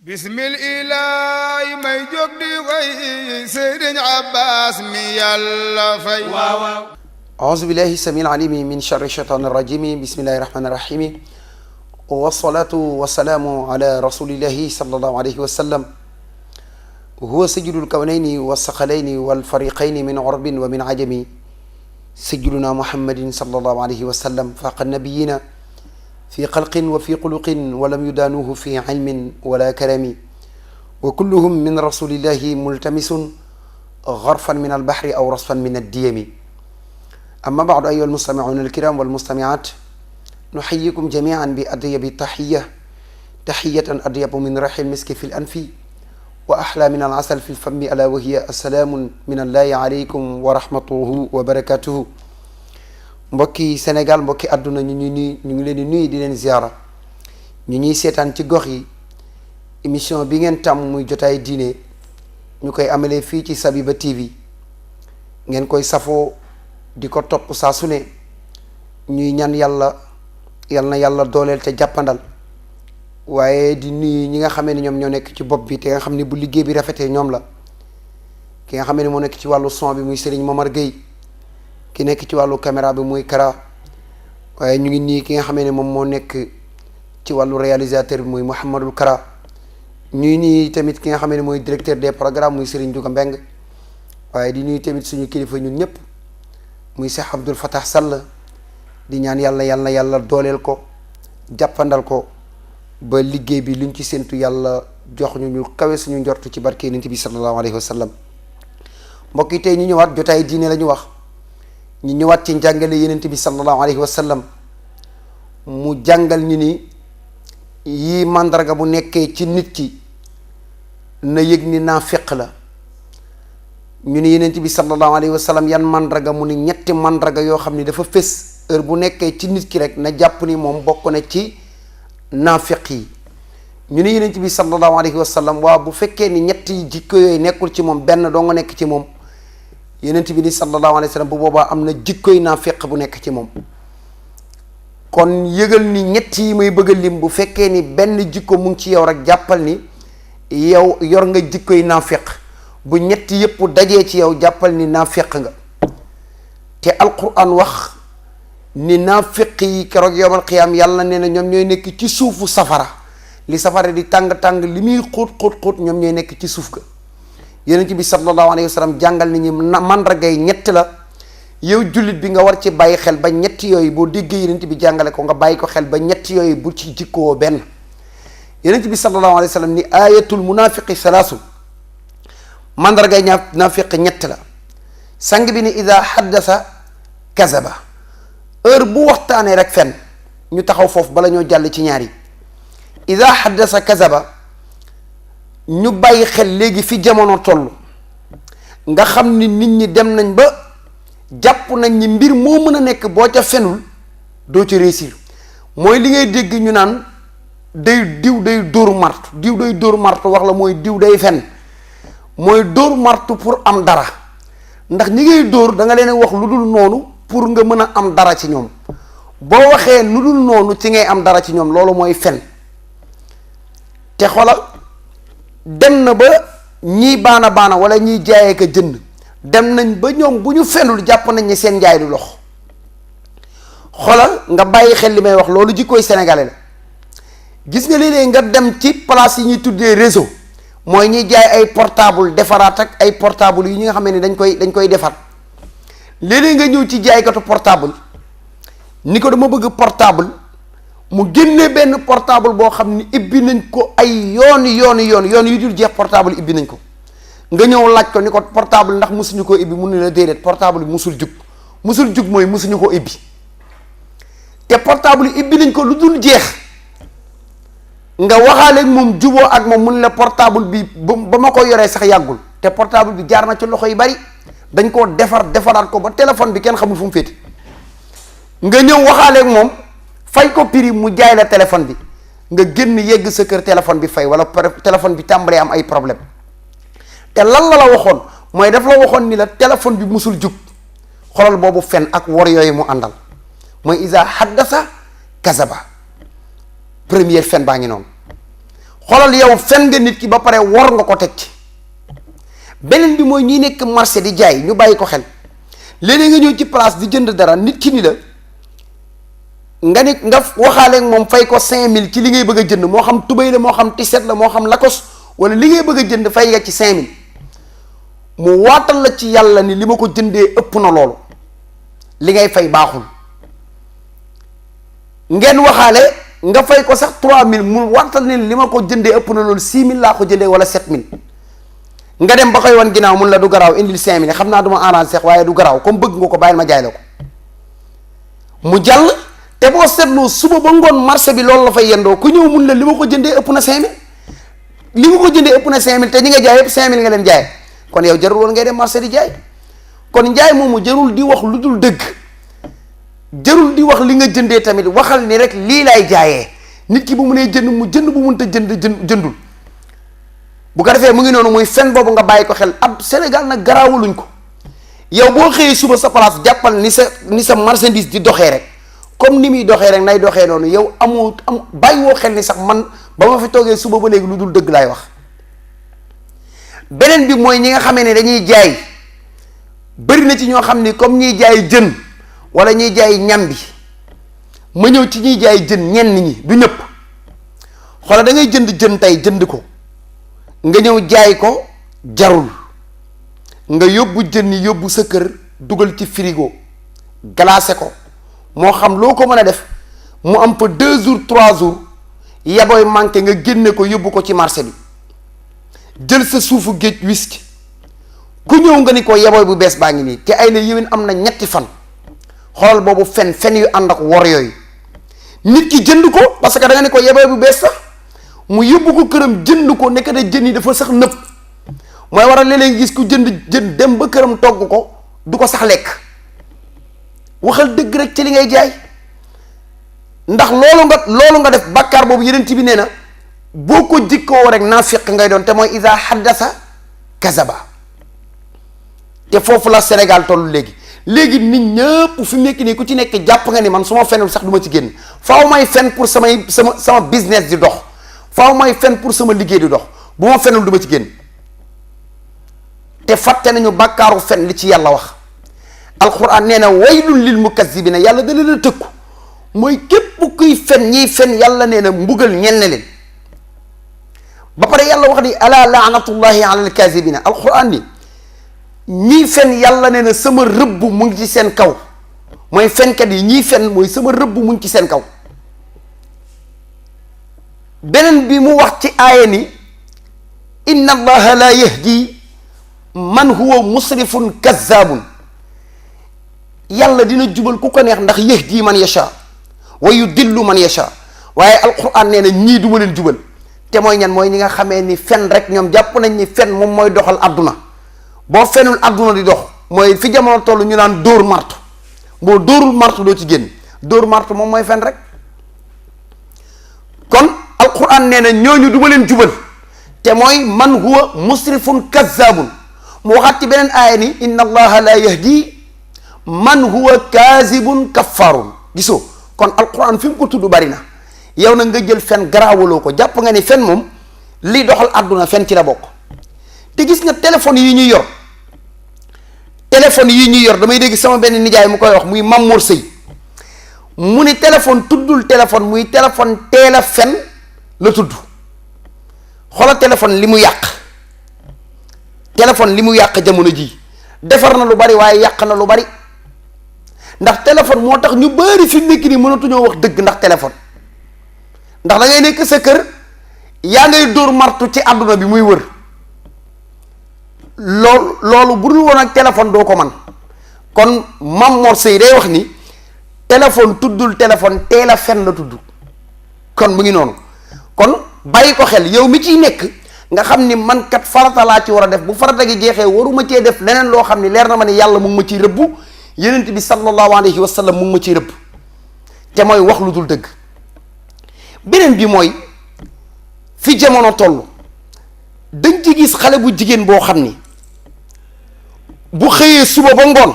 bismil ilaahi may jóg di way Sëriñ Abbas mi Yàlla fay أعوذ بالله السميع العليم من شر الشيطان الرجيم بسم الله الرحمن الرحيم والصلاة والسلام على رسول الله صلى الله عليه وسلم هو سيد الكونين والثقلين والفريقين من عرب ومن عجم سيدنا محمد صلى الله عليه وسلم فاق النبيين في خلق وفي خلق ولم يدانوه في علم ولا كلام وكلهم من رسول الله ملتمس غرفا من البحر أو رصفا من الديم. أما بعد أيها المستمعون الكرام والمستمعات نحييكم جميعا بأطيب التحية تحية أطيب من ريح المسك في الأنف وأحلى من العسل في الفم ألا وهي السلام من الله عليكم ورحمته وبركاته. mbokki Sénégal mbokki àdduna ñu ngi leen di nuyu di leen ziara ñu ñuy seetaan ci gox yi émission bi ngeen tàmm muy jotaay diine ñu koy amalee fii ci Sabiba TV ngeen koy safoo di ko topp saa su ne ñuy ñaan yàlla yal na yàlla dooleel te jàppandal waaye di nuyu ñi nga xamee ne ñoom ñoo nekk ci bopp bi te nga xam ne bu liggéey bi rafetee ñoom la ki nga xamee ne moo nekk ci wàllu son bi muy Serigne Momar Gueye ki nekk ci wàllu caméra bi muy Kara waaye ñu ngi nii ki nga xamee ne moom moo nekk ci wàllu réalisateur bi muy Mouhamadul Kara ñuy nii tamit ki nga xamee ne mooy directeur des programmes muy Serigne Douga Mbeng waaye di nuyu tamit suñu kilifa ñun ñëpp muy Cheikh Abdoul Fattah Sall di ñaan yàlla dooleel ko jàppandal ko ba liggéey bi luñ ci séntu yàlla jox ñu kawe suñu njortu ci barke Yonent bi sallallahu alayhi wa sallam. mbokk yi tey ñu ñëwaat jotaay diine la ñu wax ñu ñëwaat ci njàngale Yonent bi sallallahu alayhi wa sallam mu jàngal ñu ni yii màndarga bu nekkee ci nit ki na yëg ni naafiq la. ñu ni Yonent bi sallallahu alayhi wa sallam yan mandraga mu ni ñetti mandraga yoo xam ni dafa fés heure bu nekkee ci nit ki rek na jàpp ni moom bokk na ci naafiq yi. ñu ni Yonent bi sallallahu alayhi wa sallam waaw bu fekkee ni ñetti jikko yooyu nekkul ci moom benn doo nga nekk ci moom Yonent bi ni sallallahu alayhi wa sallam bu boobaa am na jikkoy naafiq bu nekk ci moom. kon yëgal ni ñett yi may bëgg a lim bu fekkee ni benn jikko mu ngi ci yow rek jàppal ni yow yor nga jikkoy naafiq. bu ñetti yëpp dajee ci yow jàppal ni naafiq nga te alquran wax ni naafiq yi keroog yowmal qiyaam yàlla nee na ñoom ñooy nekk ci suufu safara li safara di tàng-tàng li muy xóot ñoom ñooy nekk ci suuf ga. Yonent bi sallallahu alayhi wa sallam jàngal ni ñu mandargay ñett la yow jullit bi nga war ci bàyyi xel ba ñetti yooyu boo déggee Yonent bi jàngale ko nga bàyyi ko xel ba ñetti yooyu bu ci jikkoo benn. Yonent bi sallallahu alayhi wa sallam ni ayatul munafiqi salaasu mandargay naafiq ñett la. sang bi ni ida haddasa kazaba heure bu waxtaanee rek fen ñu taxaw foofu bala ñoo jàll ci ñaar yi. ida haddasa kazaba ñu bàyyi xel léegi fi jamono toll nga xam ni nit ñi dem nañ ba jàpp nañ ni mbir moo mën a nekk boo ca fenul doo ci réussir mooy li ngay dégg ñu naan diw day dóor martu wax la mooy diw day fen mooy dóor martu pour am dara ndax ñi ngay dóor da nga leen wax lu dul noonu pour nga mën a am dara ci ñoom boo waxee lu dul noonu ci ngay am dara ci ñoom loolu mooy fen. te xoolal dem na ba ñii baana wala ñiy jaayee ka jënd dem nañ ba ñoom bu ñu fenul jàpp nañ ne seen njaay du lox. xoolal nga bàyyi xel li may wax loolu jikkooy sénégalais la gis nga léeg-léeg nga dem ci place yi ñuy tuddee réseau. mooy ñuy jaay ay portable defaraat ak ay portable yi ñi nga xam ne dañ koy defar léeg-léeg nga ñëw ci jaaykatu portable ni ko dama bëgg portable mu génne benn portable boo xam ni ibbi nañ ko ay yoon yu dul jeex portable ibbi nañ ko nga ñëw laaj ko ni ko portable ndax musuñu koo ibbi mun ne la déedéet portable bi musul jug mooy musuñu koo ibbi te portable ibbi nañ ko lu dul jeex. nga waxaale moom juboo ak moom mun la portable bi ba ma ko yoree sax yàggul te portable bi jaar na ci loxo yu bari dañ koo defaraat ko ba téléphone bi kenn xamul fu mu féete nga ñëw waxaale ak moom fay ko prix mu jaay la téléphone bi nga génn yegg sa kër téléphone bi fay wala téléphone bi tàmbalee am ay problème te lan la waxoon mooy daf la waxoon ni la téléphone bi musul jug xolal boobu fen ak wor yooyu mu àndal mooy isa haddasa kazaba première fen baa ngi noonu xoolal yow fen nga nit ki ba pare wor nga ko teg ci. beneen bi mooy ñi nekk marché di jaay ñu bàyyi ko xel léeg-léeg nga ñëw ci place di jënd dara nit ki ni la nga nit nga waxaale ak moom fay ko 5000 ci li ngay bëgg a jënd moo xam tubéy la moo xam tiset la moo xam lakos wala li ngay bëgg a jënd fay nga ci 5000 mu waatal la ci yàlla ni li ma ko jëndee ëpp na loolu li ngay fay baaxul ngeen waxaale nga fay ko sax 3000 mu waatal ni li ma ko jëndee ëpp na loolu 6000 laa ko jëndee wala 7000 nga dem ba koy wan ginnaaw mun la du garaaw indil 5000 xam naa du ma arrangé sax waaye du garaaw comme bëgg nga ko bàyyil ma jaay la ko mu jàll te boo seetloo suba ba ngoon marché bi loolu la fay yendoo ku ñëw mun la li ma ko jëndee ëpp na 5000 li ma ko jëndee ëpp na 5000 te ñi nga jaay yëpp 5000 nga leen jaay kon yow jarul woon ngay dem marché di jaay kon njaay moomu jarul di wax lu dul dëgg jarul di wax li nga jëndee tamit waxal ni rek lii laay jaayee nit ki bu mu nee jënd mu jënd bu mënta jëndul bu ko defee mu ngi noonu muy fen boobu nga bàyyi ko xel ab Sénégal nag garaawuluñ ko yow boo xëyee suba sa place jàppal ni sa marchandise di doxee rek comme ni muy doxee rek nay doxee noonu yow bàyyi woo xel ni sax man ba ma fi toogee suba ba léegi lu dul dëgg laay wax. beneen bi mooy ñi nga xamee ne dañuy jaay bëri na ci ñoo xam ni comme ñiy jaay jën wala ñuy jaay ñambi ma ñëw ci ñuy jaay jën ñenn ñi du ñëpp xoola da ngay jënd jën tey jënd ko nga ñëw jaay ko jarul nga yóbbu jën yi yóbbu sa kër dugal ci frigo glacé ko moo xam loo ko mën a def mu am fa 2 jours 3 jours yabooy manqué nga génne ko yóbbu ko ci marché bi jël sa suufu géej whisky ku ñëw nga ni ko yabooy bu bees baa ngi nii te ay la yéwén am na ñetti fan xoolal boobu fen yu ànd ak wor yooyu nit ki jënd ko parce que da nga ne ko yabooy bu bees sax mu yóbbu ko këram jënd ko nekk da jën yi dafa sax nëpp mooy waral léeg-léeg gis ku jënd jën dem ba këram togg ko du ko sax lekk waxal dëgg rek ci li ngay jaay ndax loolu nga def bàkkaar boobu yeneen ci bi nee na boo ko jikkoo rek naafiq ngay doon te mooy iza haddasa kazaba te foofu la Sénégal tollu léegi nit ñëpp fi mu nekk nii ku ci nekk jàpp nga ni man su ma fenul sax du ma ci génn faaw may fen pour sama business di dox faaw may fen pour sama liggéey di dox bu ma fenul du ma ci génn te fàtte nañu bàkkaaru fen li ci yàlla wax alquran nee na waylun lil mukazzibina yàlla da leen a tëkku mooy képp kuy fen ñiy fen yàlla nee na mbugal ñenn leen ba pare yàlla wax ni ala laanatullahi ala alkazibina alquran ni ñii fen yàlla nee na sama rëbb mu ngi ci seen kaw mooy fenkat yi ñii fen mooy sama rëbb mu ngi ci seen kaw beneen bi mu wax ci aaya ni inna allaha la yahdi man huwa musrifun kazzabun yàlla dina jubal ku ko neex ndax yahdi man yasha wa yudillu man yasha waaye alquran nee na ñii duma leen jubal te mooy ñan mooy ñi nga xamee ni fen rek ñoom jàpp nañ ni fen moom mooy doxal adduna boo fenul adduna di dox mooy fi jamono toll ñu naan dóor martu boo dóorul martu doo ci génn dóor martu moom mooy fen rek kon alquran nee na ñooñu duma leen jubal te mooy man huwa musrifun kazzabun mu waxaat ci beneen aaya ni inna allaha la yahdi man huwa kaazibun kaffarun gisoo kon alquran fi mu ko tudd bari na yow na nga jël fen garaawaloo ko jàpp nga ni fen moom liy doxal àdduna fen ci la bokk te gis nga téléphone yi ñuy yor damay dégg sama benn nijaay mu koy wax muy Mamour Sëy mu ni téléphone tuddul téléphone muy téléphone teel a fen la tudd xoolal téléphone li mu yàq jamono ji defar na lu bari waaye yàq na lu bari ndax téléphone moo tax ñu bari fi mu nekk nii mënatuñoo wax dëgg ndax téléphone ndax da ngay nekk sa kër yaa ngay dóor martu ci àdduna bi muy wër loolu bu dul woon ak téléphone doo ko man kon Mame Mor Seye day wax ni téléphone tuddul téléphone teel a fen la tudd kon mu ngi noonu kon bàyyi ko xel yow mi ciy nekk nga xam ni man kat farata laa ci war a def bu farata gi jeexee waruma cee def leneen loo xam ni leer na ma ni yàlla mu ngi ma ciy rëbbu yenent bi sallallahu alayhi wa sallam mu ngi ma ciy rëbb te mooy wax lu dul dëgg beneen bi mooy fi jamono toll dañ ci gis xale bu jigéen boo xam ni bu xëyee suba ba ngoon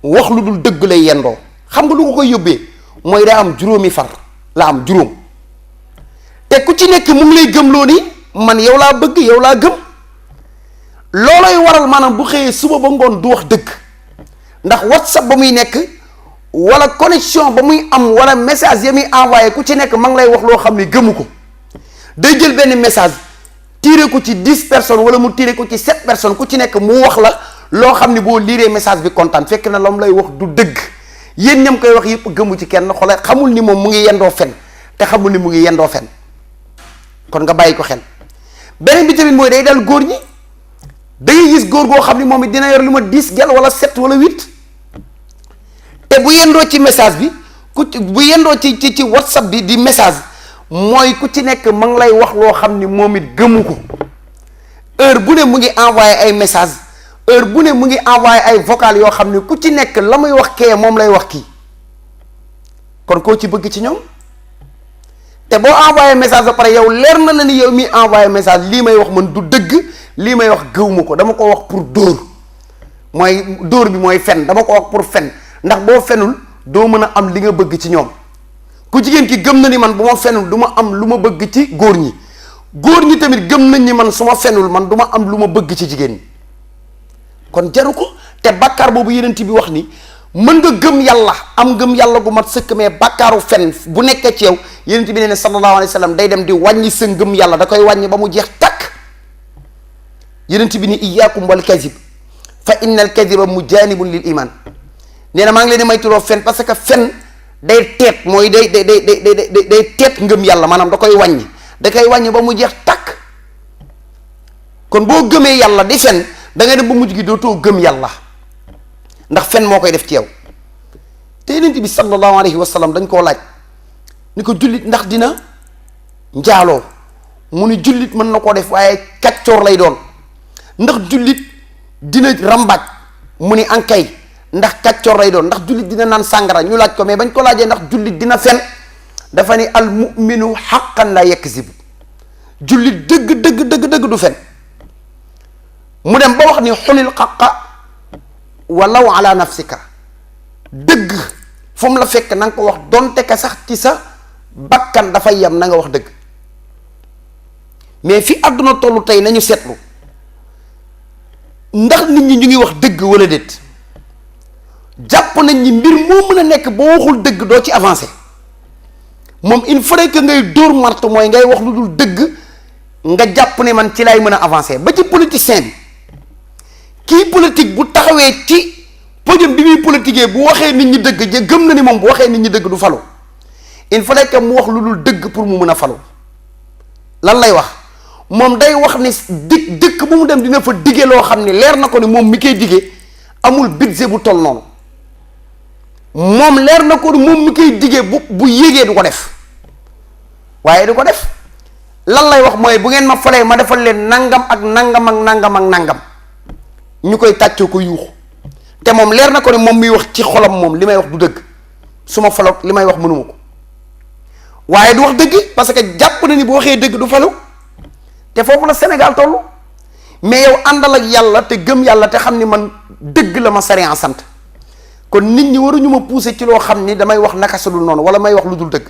wax lu dul dëgg lay yendoo xam nga lu ko koy yóbbee mooy daa am juróomi far la am juróom te ku ci nekk mu ngi lay gëmloo ni man yow laa bëgg yow laa gëm. loolooy waral maanaam bu xëyee suba ba ngoon du wax dëgg ndax WhatsApp ba muy nekk wala connexion ba muy am wala message ya muy envoyé ku ci nekk ma ngi lay wax loo xam ne gëmu ko. day jël benn message tiré ko ci 10 personnes wala mu tiré ko ci 7 personnes ku ci nekk mu wax la loo xam ne boo liiree message bi kontaan fekk na la mu lay wax du dëgg. yéen ñam koy wax yëpp gëmu ci kenn xoolal xamul ni moom mu ngi yendoo fen te xamul ni mu ngi yendoo fen kon nga bàyyi ko xel. beneen bi tamit mooy day dal góor ñi da ngay gis góor goo xam ni moom it dina yor lu ma 10 gel wala 7 wala 8 te bu yendoo ci message bi bu yendoo ci WhatsApp bi di message mooy ku ci nekk ma ngi lay wax loo xam ni moom it gëmu ko. heure bu ne mu ngi envoyé ay message heure bu ne mu ngi envoyé ay vocal yoo xam ne ku ci nekk la muy wax kee moom lay wax kii kon koo ci bëgg ci ñoom. te boo envoyé message ba pare yow leer na la ni yow mi envoyé message lii may wax man du dëgg lii may wax gëwuma ko dama ko wax pour dóor mooy dóor bi mooy fen dama ko wax pour fen ndax boo fenul doo mën a am li nga bëgg ci ñoom. ku jigéen ki gëm na ni man bu ma fenul du ma am lu ma bëgg ci góor ñi góor ñi tamit gëm nañ ni man su ma fenul man du ma am lu ma bëgg ci jigéen ñi kon jaru ko. te bàkkaar boobu yenent bi wax ni mën nga gëm yàlla am gëm yàlla gu mat sëkk mais bàkkaaru fen bu nekkee ci yow yenent bi nee ne sallallahu alayhi wa sallam day dem di wàññi sa ngëm yàlla da koy wàññi ba mu jeex takk. yenent bi ni iyaakum wal kadib fa inna al kadiba mujanibun lil iman nee na maa ngi leen di maytuloo fen parce que fen day teet mooy day teet ngëm yàlla maanaam da koy wàññi da koy wàññi ba mu jeex takk. kon boo gëmee yàlla di fen da ngay dem ba mujj gi dootoo gëm yàlla ndax fen moo koy def ci yow. te yenent bi sallallahu alayhi wa sallam dañ koo laaj ni ko jullit ndax dina njaaloo mu ni jullit mën na koo def waaye kaccoor lay doon. ndax jullit dina rambaaj mu ni ankay ndax kàccoor lay doon. ndax jullit dina naan sàngara ñu laaj ko mais bañ ko laajee ndax jullit dina fen dafa ni al muminu xaqan la yakzibu jullit dëgg du fen. mu dem ba wax ni xulil xaqa walaw ala nafsika dëgg fu mu la fekk na nga ko wax donte ka sax ci sa bakkan dafay yem na nga wax dëgg. mais fi àdduna tollu tey nañu seetlu ndax nit ñi ñu ngi wax dëgg wala déet. jàpp nañ ni mbir moo mën a nekk boo waxul dëgg doo ci avancé moom il faudrait que ngay dóor martu mooy ngay wax lu dul dëgg nga jàpp ne man ci lay mën a avancé ba ci politicien bi kii politique bu taxawee ci podium bi muy politiquee bu waxee nit ñi dëgg ja gëm na ni moom bu waxee nit ñi dëgg du falu il faudrait que mu wax lu dul dëgg pour mu mën a falu. lan lay wax moom day wax ni dëkk bu mu dem dina fa dige loo xam ne leer na ko ni moom mi koy dige amul budget bu toll noonu moom leer na ko ni moom mi koy dige bu yégee du ko def waaye du ko def. lan lay wax mooy bu ngeen ma falee ma defal leen nangam ak nangam ak nangam ak nangam ñu koy tàccoo ko yuuxu te moom leer na ko ni moom miy wax ci xolam moom li may wax du dëgg su ma faloog li may wax mënuma ko waaye du wax dëgg parce que jàpp na ni bu waxee dëgg du falu te foofu la Sénégal tollu. mais yow àndal ak yàlla te gëm yàlla te xam ni man dëgg la ma sariya sant kon nit ñi waruñu ma pousser ci loo xam ni damay wax naka su dul noonu wala may wax lu dul dëgg.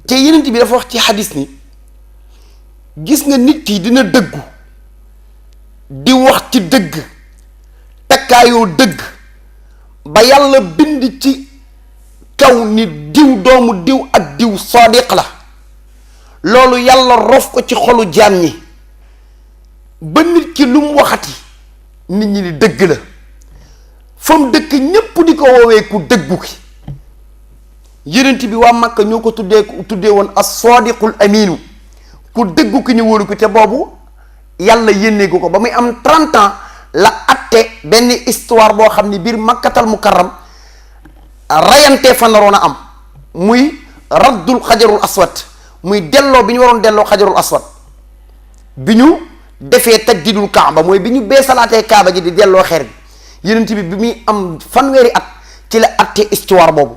te yenent bi dafa wax ci xadis ni gis nga nit ki dina dëggu di wax ci dëgg takkaayoo dëgg ba yàlla bind ci kaw ni diw doomu diw ak diw sadiq la loolu yàlla rof ko ci xolu jaam ñi ba nit ki lu mu waxati nit ñi ni dëgg la fa mu dëkk ñépp di ko woowee ku dëggu ki yenent bi waa Makka ñoo ko tuddee woon as-sadiqul aminu ku dëggu ki ñu wóolu ko te boobu yàlla yénneegu ko ba muy am 30 ans la atte benn histoire boo xam ni biir Makkatal Mukarram rayantee fa naroon a am muy raddul xajarul aswad muy delloo bi ñu waroon delloo xajarul aswad bi ñu defee tajdidul kaaba mooy bi ñu beesalaatee kaaba gi di delloo xeer bi yenent bi muy am fanweeri at ci la atte histoire boobu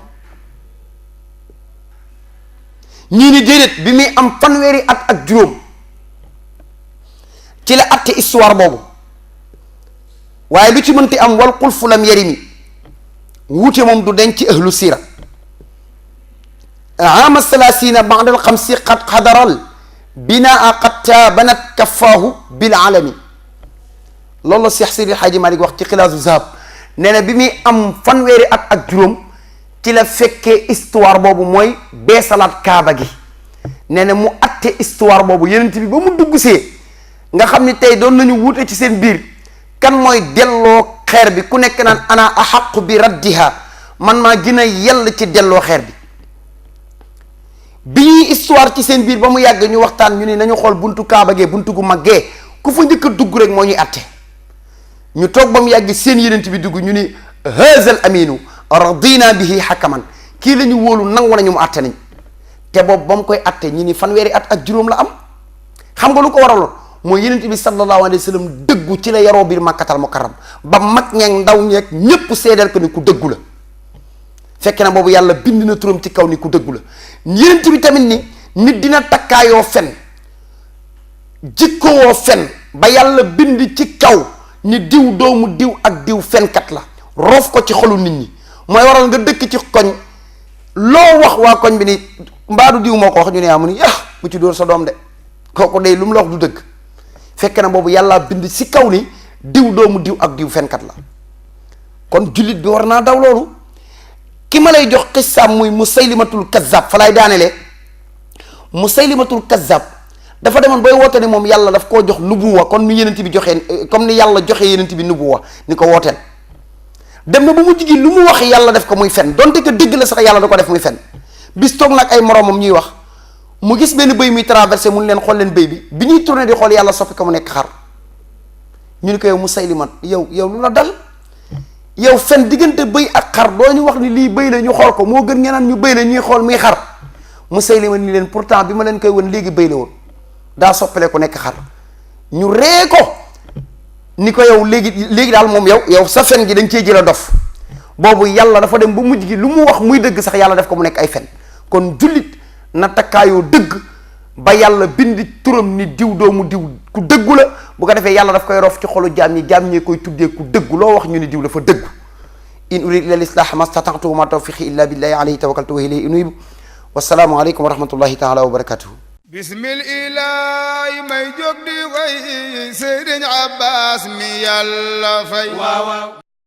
ñii ni déedéet bi muy am fanweeri at ak juróom ci la atte histoire boobu waaye lu ci mënti am wal xulfu lam yarimi wuute moom du denc ci ahlu siira ama salasina ba'da al xamsi qad xadaral binaa qad taabanat kaffaahu bil alami loolu la Cheikh Seydi Hadji Malick wax ci xilaasu zahab nee na bi muy am fanweeri at ak juróom ci la fekkee histoire boobu mooy beesalaat kaaba gi nee na mu atte histoire boobu yenent bi ba mu dugg see nga xam ni tey doon nañu wuute ci seen biir kan mooy delloo xeer bi ku nekk naan ana axaqu bi raddiha man maa gën a yell ci delloo xeer bi ñuy histoire ci seen biir ba mu yàgg ñu waxtaan ñu ni nañu xool buntu kaaba gee buntu gu maggee ku fa njëkk a dugg rek moo ñuy atte ñu toog ba mu yàgg seen yenent bi dugg ñu ni haazal aminu radina bihi hakaman kii la ñu wóolu nangu nañu mu atte nañ te boobu ba mu koy atte ñi ni fanweeri at ak juróom la am xam nga lu ko waraloon mooy yenent bi sallallahu alayhi wa sallam dëggu ci la yaroo biir màkkatal mukarram ba mag ñeeg ndaw ñeeg ñépp seedeel ko ni ku dëggu la fekk na boobu yàlla bind na turam ci kaw ni ku dëggu la yenent bi tamit ni nit dina takkaayoo fen jikkowoo fen ba yàlla bind ci kaw ni diw doomu diw ak diw fenkat la roof ko ci xolu nit ñi mooy waral nga dëkk ci koñ loo wax waa koñ bi ni mbaadu diw moo ko wax ñu ne amu ni bu ci dóor sa doom de kooku day lu mu la wax du dëgg fekk na boobu yàlla bind ci kaw ni diw doomu diw ak diw fenkat la kon jullit bi war naa daw loolu ki ma lay jox xissaam muy Musaylimatul Kazzab fa lay daanelee Musaylimatul Kazzab dafa demoon bay woote ne moom yàlla daf koo jox nubuwa kon ni yenent bi joxee comme ni yàlla joxee yenent bi nubuwa ni ko wooteel dem na ba mu jigi lu mu wax yàlla def ko muy fen donte que dëgg la sax yàlla da ko def muy fen bis toog nag ay moroomam ñuy wax mu gis benn bëy muy traversé mun leen xool leen bëy bi ñuy tourné di xool yàlla soppi ko mu nekk xar ñu ni ko yow Musaylimat yow lu la dal yow fen diggante bëy ak xar doo ñu wax ni lii bëy la ñu xool ko moo gën ngeen naan ñu bëy la ñuy xool muy xar Musaylimat ni leen pourtant bi ma leen koy won léegi bëy la woon daa soppale ko nekk xar ñu ree ko ni ko yow léegi daal moom yow sa fen gi dañ cee jëla dof boobu yàlla dafa dem ba mujj gi lu mu wax muy dëgg sax yàlla def ko mu nekk ay fen kon jullit na takkaayoo dëgg ba yàlla bind turam ni diw doomu diw ku dëggu la bu ko defee yàlla daf koy rof ci xolu jaam ñee koy tuddee ku dëggu loo wax ñu ni diw dafa dëggu in urid illa l-islaha ma stata'tu wa ma tawfiqi illa billahi alayhi tawakkaltu wa ilayhi unib wassalaamu aleykum wa rahmatullahi taala wa barakatuhu bismillahi may jóg di way Sëriñ Abbas mi yàlla fay